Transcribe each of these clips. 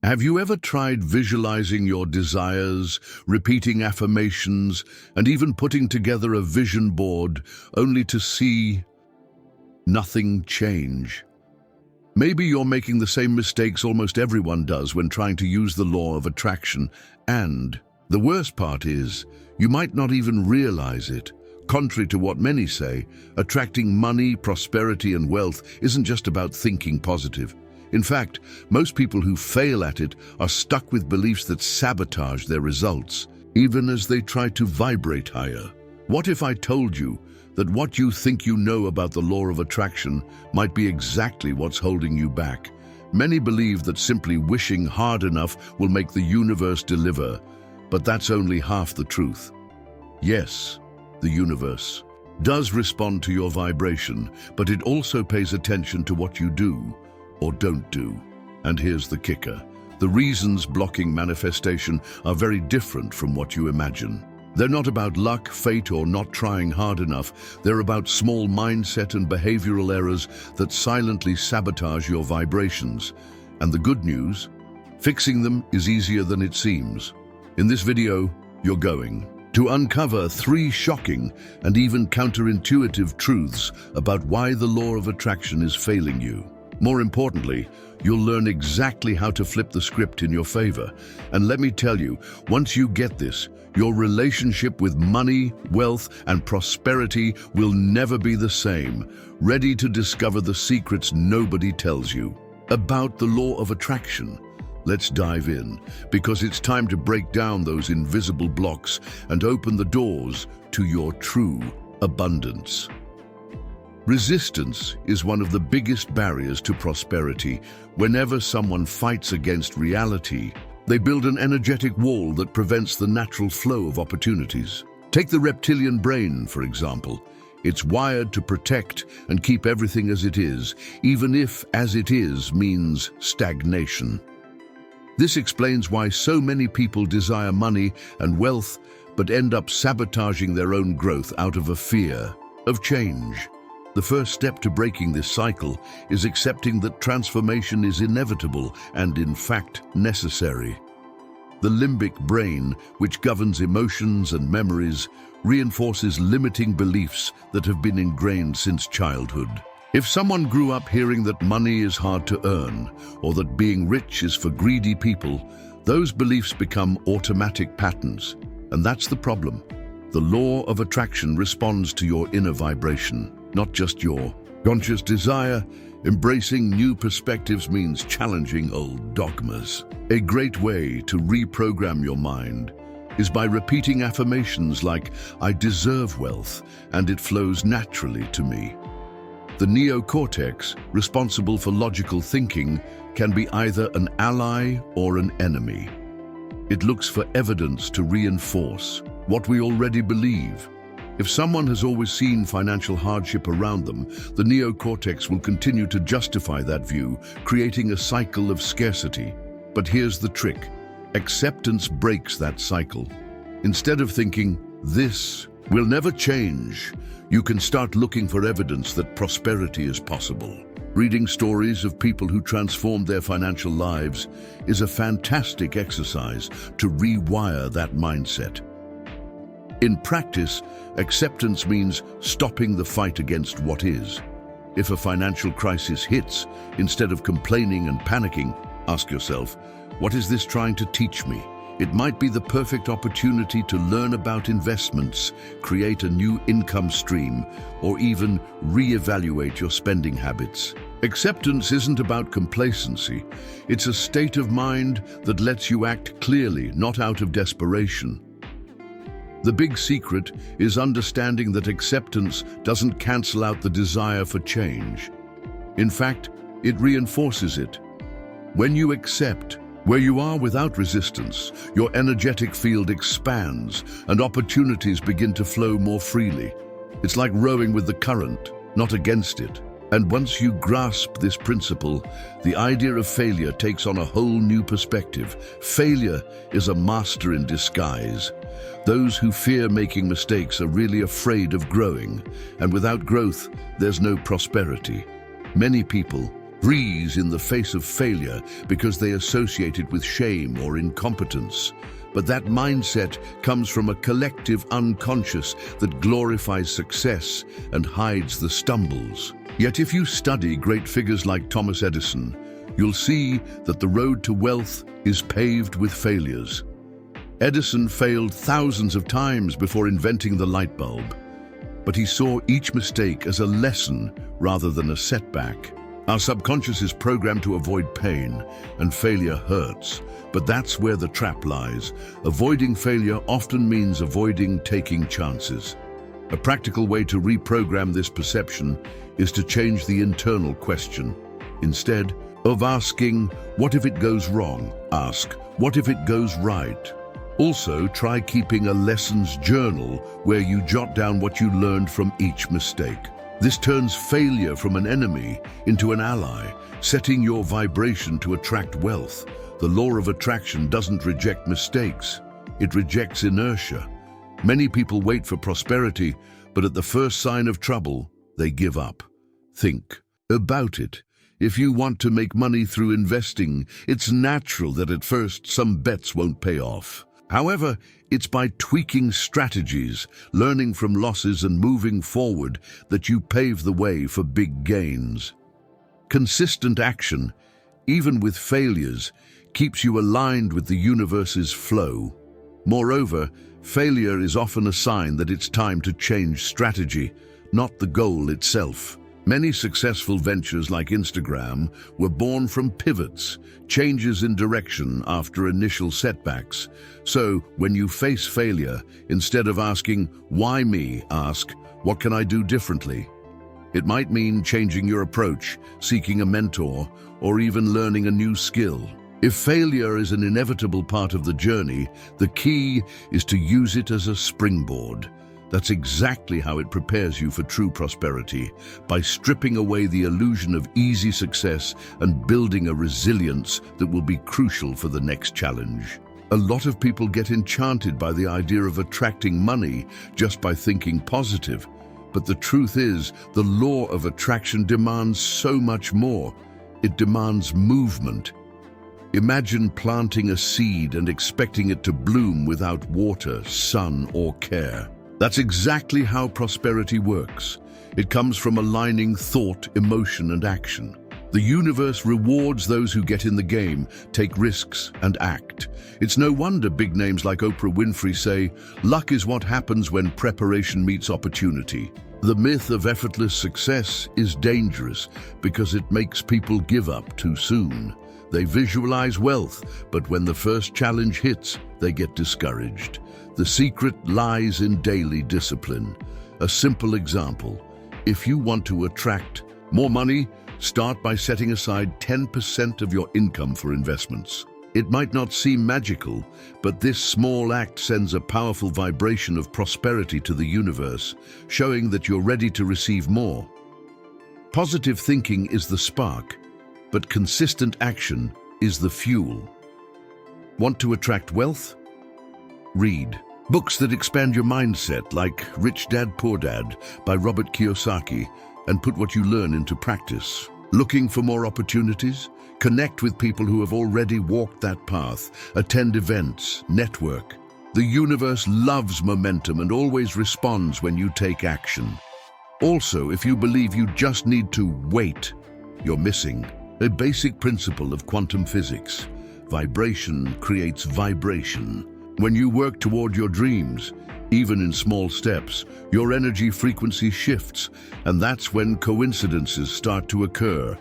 Have you ever tried visualizing your desires, repeating affirmations, and even putting together a vision board only to see nothing change? Maybe you're making the same mistakes almost everyone does when trying to use the law of attraction, and the worst part is, you might not even realize it. Contrary to what many say, attracting money, prosperity, and wealth isn't just about thinking positive. In fact, most people who fail at it are stuck with beliefs that sabotage their results, even as they try to vibrate higher. What if I told you that what you think you know about the law of attraction might be exactly what's holding you back? Many believe that simply wishing hard enough will make the universe deliver, but that's only half the truth. Yes, the universe does respond to your vibration, but it also pays attention to what you do or don't do. And here's the kicker. The reasons blocking manifestation are very different from what you imagine. They're not about luck, fate, or not trying hard enough. They're about small mindset and behavioral errors that silently sabotage your vibrations. And the good news? Fixing them is easier than it seems. In this video, you're going to uncover 3 shocking and even counterintuitive truths about why the law of attraction is failing you. More importantly, you'll learn exactly how to flip the script in your favor. And let me tell you, once you get this, your relationship with money, wealth, and prosperity will never be the same. Ready to discover the secrets nobody tells you about the law of attraction? Let's dive in, because it's time to break down those invisible blocks and open the doors to your true abundance. Resistance is one of the biggest barriers to prosperity. Whenever someone fights against reality, they build an energetic wall that prevents the natural flow of opportunities. Take the reptilian brain, for example. It's wired to protect and keep everything as it is, even if as it is means stagnation. This explains why so many people desire money and wealth, but end up sabotaging their own growth out of a fear of change. The first step to breaking this cycle is accepting that transformation is inevitable and, in fact, necessary. The limbic brain, which governs emotions and memories, reinforces limiting beliefs that have been ingrained since childhood. If someone grew up hearing that money is hard to earn, or that being rich is for greedy people, those beliefs become automatic patterns. And that's the problem. The law of attraction responds to your inner vibration, not just your conscious desire. Embracing new perspectives means challenging old dogmas. A great way to reprogram your mind is by repeating affirmations like, "I deserve wealth, and it flows naturally to me." The neocortex, responsible for logical thinking, can be either an ally or an enemy. It looks for evidence to reinforce what we already believe. If someone has always seen financial hardship around them, the neocortex will continue to justify that view, creating a cycle of scarcity. But here's the trick. Acceptance breaks that cycle. Instead of thinking, "This will never change," you can start looking for evidence that prosperity is possible. Reading stories of people who transformed their financial lives is a fantastic exercise to rewire that mindset. In practice, acceptance means stopping the fight against what is. If a financial crisis hits, instead of complaining and panicking, ask yourself, what is this trying to teach me? It might be the perfect opportunity to learn about investments, create a new income stream, or even reevaluate your spending habits. Acceptance isn't about complacency. It's a state of mind that lets you act clearly, not out of desperation. The big secret is understanding that acceptance doesn't cancel out the desire for change. In fact, it reinforces it. When you accept where you are without resistance, your energetic field expands and opportunities begin to flow more freely. It's like rowing with the current, not against it. And once you grasp this principle, the idea of failure takes on a whole new perspective. Failure is a master in disguise. Those who fear making mistakes are really afraid of growing, and without growth, there's no prosperity. Many people freeze in the face of failure because they associate it with shame or incompetence. But that mindset comes from a collective unconscious that glorifies success and hides the stumbles. Yet if you study great figures like Thomas Edison, you'll see that the road to wealth is paved with failures. Edison failed thousands of times before inventing the light bulb, but he saw each mistake as a lesson rather than a setback. Our subconscious is programmed to avoid pain, and failure hurts. But that's where the trap lies. Avoiding failure often means avoiding taking chances. A practical way to reprogram this perception is to change the internal question. Instead of asking, "What if it goes wrong?" ask, "What if it goes right?" Also, try keeping a lessons journal where you jot down what you learned from each mistake. This turns failure from an enemy into an ally, setting your vibration to attract wealth. The law of attraction doesn't reject mistakes, it rejects inertia. Many people wait for prosperity, but at the first sign of trouble, they give up. Think about it. If you want to make money through investing, it's natural that at first some bets won't pay off. However, it's by tweaking strategies, learning from losses and moving forward that you pave the way for big gains. Consistent action, even with failures, keeps you aligned with the universe's flow. Moreover, failure is often a sign that it's time to change strategy, not the goal itself. Many successful ventures like Instagram were born from pivots, changes in direction after initial setbacks. So, when you face failure, instead of asking, "Why me?" ask, "What can I do differently?" It might mean changing your approach, seeking a mentor, or even learning a new skill. If failure is an inevitable part of the journey, the key is to use it as a springboard. That's exactly how it prepares you for true prosperity, by stripping away the illusion of easy success and building a resilience that will be crucial for the next challenge. A lot of people get enchanted by the idea of attracting money just by thinking positive. But the truth is, the law of attraction demands so much more. It demands movement. Imagine planting a seed and expecting it to bloom without water, sun, or care. That's exactly how prosperity works. It comes from aligning thought, emotion, and action. The universe rewards those who get in the game, take risks, and act. It's no wonder big names like Oprah Winfrey say, "Luck is what happens when preparation meets opportunity." The myth of effortless success is dangerous because it makes people give up too soon. They visualize wealth, but when the first challenge hits, they get discouraged. The secret lies in daily discipline. A simple example: if you want to attract more money, start by setting aside 10% of your income for investments. It might not seem magical, but this small act sends a powerful vibration of prosperity to the universe, showing that you're ready to receive more. Positive thinking is the spark, but consistent action is the fuel. Want to attract wealth? Read books that expand your mindset, like Rich Dad, Poor Dad by Robert Kiyosaki, and put what you learn into practice. Looking for more opportunities? Connect with people who have already walked that path. Attend events, network. The universe loves momentum and always responds when you take action. Also, if you believe you just need to wait, you're missing a basic principle of quantum physics. Vibration creates vibration. When you work toward your dreams, even in small steps, your energy frequency shifts, and that's when coincidences start to occur.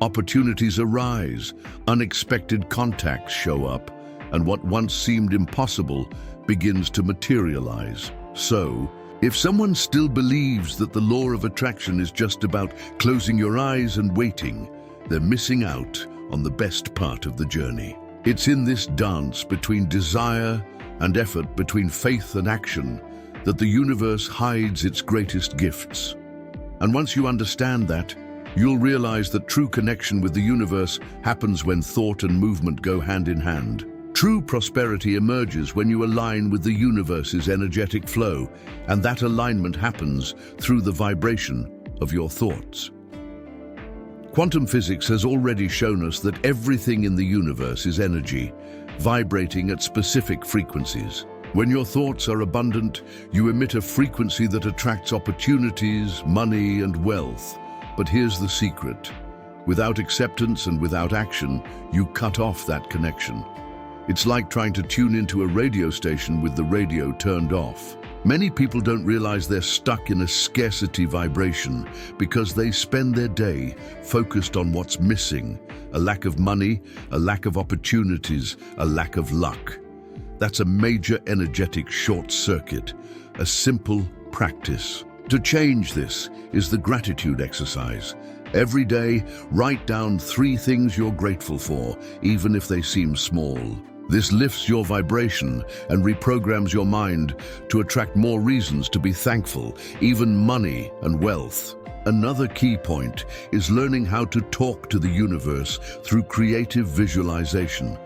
Opportunities arise, unexpected contacts show up, and what once seemed impossible begins to materialize. So, if someone still believes that the law of attraction is just about closing your eyes and waiting, they're missing out on the best part of the journey. It's in this dance between desire and effort, between faith and action, that the universe hides its greatest gifts. And once you understand that, you'll realize that true connection with the universe happens when thought and movement go hand in hand. True prosperity emerges when you align with the universe's energetic flow, and that alignment happens through the vibration of your thoughts. Quantum physics has already shown us that everything in the universe is energy, vibrating at specific frequencies. When your thoughts are abundant, you emit a frequency that attracts opportunities, money, and wealth. But here's the secret. Without acceptance and without action, you cut off that connection. It's like trying to tune into a radio station with the radio turned off. Many people don't realize they're stuck in a scarcity vibration because they spend their day focused on what's missing: a lack of money, a lack of opportunities, a lack of luck. That's a major energetic short circuit, a simple practice. To change this is the gratitude exercise. Every day, write down 3 things you're grateful for, even if they seem small. This lifts your vibration and reprograms your mind to attract more reasons to be thankful, even money and wealth. Another key point is learning how to talk to the universe through creative visualization.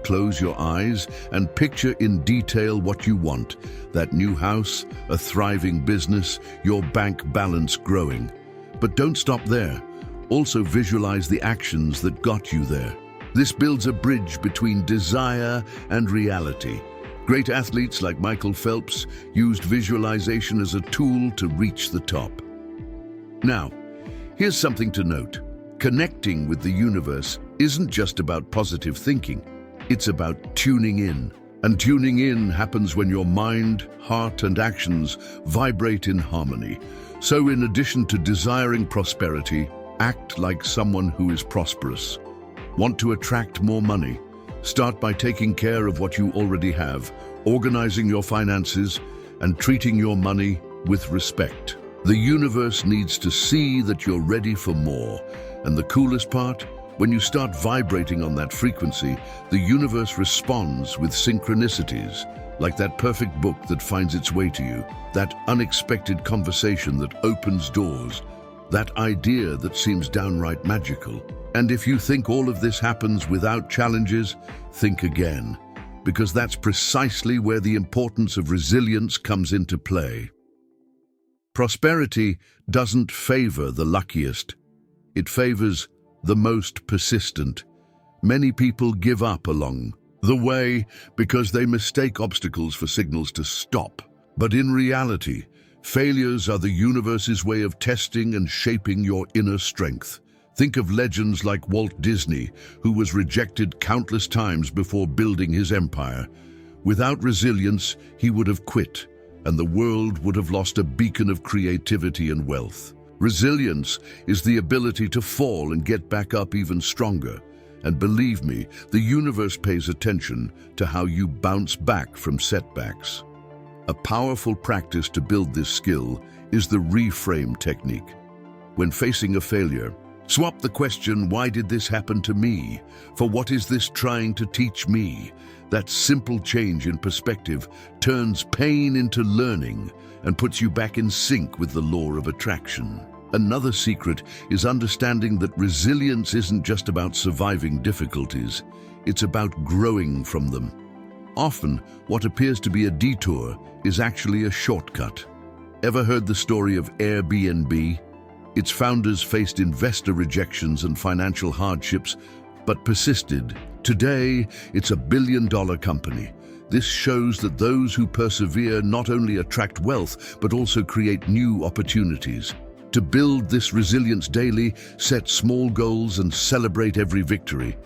Close your eyes and picture in detail what you want: that new house, a thriving business, your bank balance growing. But don't stop there. Also visualize the actions that got you there. This builds a bridge between desire and reality. Great athletes like Michael Phelps used visualization as a tool to reach the top. Now, here's something to note. Connecting with the universe isn't just about positive thinking. It's about tuning in. And tuning in happens when your mind, heart, and actions vibrate in harmony. So in addition to desiring prosperity, act like someone who is prosperous. Want to attract more money? Start by taking care of what you already have, organizing your finances, and treating your money with respect. The universe needs to see that you're ready for more. And the coolest part? When you start vibrating on that frequency, the universe responds with synchronicities, like that perfect book that finds its way to you, that unexpected conversation that opens doors, that idea that seems downright magical. And if you think all of this happens without challenges, think again, because that's precisely where the importance of resilience comes into play. Prosperity doesn't favor the luckiest. It favors the most persistent. Many people give up along the way because they mistake obstacles for signals to stop. But in reality, failures are the universe's way of testing and shaping your inner strength. Think of legends like Walt Disney, who was rejected countless times before building his empire. Without resilience, he would have quit, and the world would have lost a beacon of creativity and wealth. Resilience is the ability to fall and get back up even stronger. And believe me, the universe pays attention to how you bounce back from setbacks. A powerful practice to build this skill is the reframe technique. When facing a failure, swap the question, "Why did this happen to me?" for "What is this trying to teach me?" That simple change in perspective turns pain into learning and puts you back in sync with the law of attraction. Another secret is understanding that resilience isn't just about surviving difficulties, it's about growing from them. Often, what appears to be a detour is actually a shortcut. Ever heard the story of Airbnb? Its founders faced investor rejections and financial hardships, but persisted. Today, it's a billion-dollar company. This shows that those who persevere not only attract wealth, but also create new opportunities. To build this resilience daily, set small goals and celebrate every victory.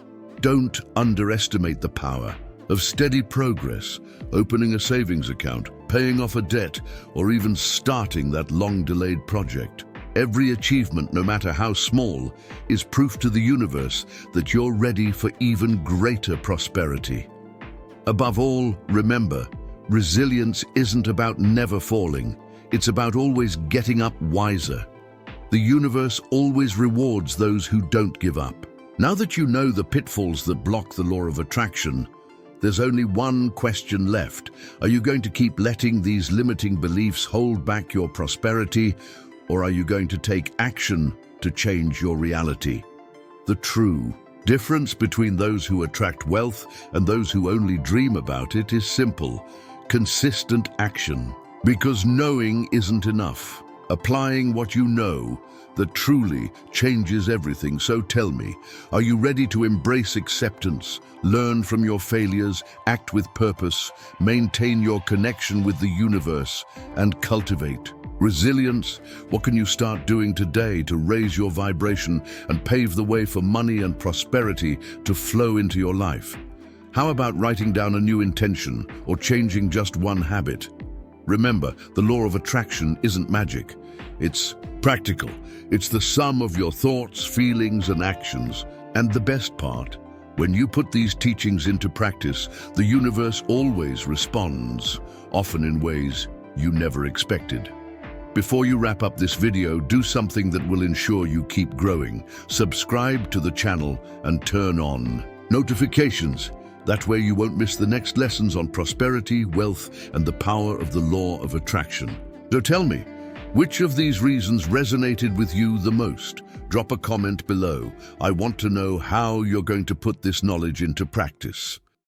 Don't underestimate the power of steady progress, opening a savings account, paying off a debt, or even starting that long-delayed project. Every achievement, no matter how small, is proof to the universe that you're ready for even greater prosperity. Above all, remember, resilience isn't about never falling. It's about always getting up wiser. The universe always rewards those who don't give up. Now that you know the pitfalls that block the law of attraction, there's only one question left. Are you going to keep letting these limiting beliefs hold back your prosperity, or are you going to take action to change your reality? The true difference between those who attract wealth and those who only dream about it is simple: consistent action. Because knowing isn't enough. applying what you know that truly changes everything. So tell me, are you ready to embrace acceptance, learn from your failures, act with purpose, maintain your connection with the universe, and cultivate resilience? What can you start doing today to raise your vibration and pave the way for money and prosperity to flow into your life? How about writing down a new intention or changing just one habit? Remember, the law of attraction isn't magic. It's practical. It's the sum of your thoughts, feelings, and actions. And the best part, when you put these teachings into practice, the universe always responds, often in ways you never expected. Before you wrap up this video, do something that will ensure you keep growing. Subscribe to the channel and turn on notifications. That way you won't miss the next lessons on prosperity, wealth, and the power of the law of attraction. So tell me, which of these reasons resonated with you the most? Drop a comment below. I want to know how you're going to put this knowledge into practice.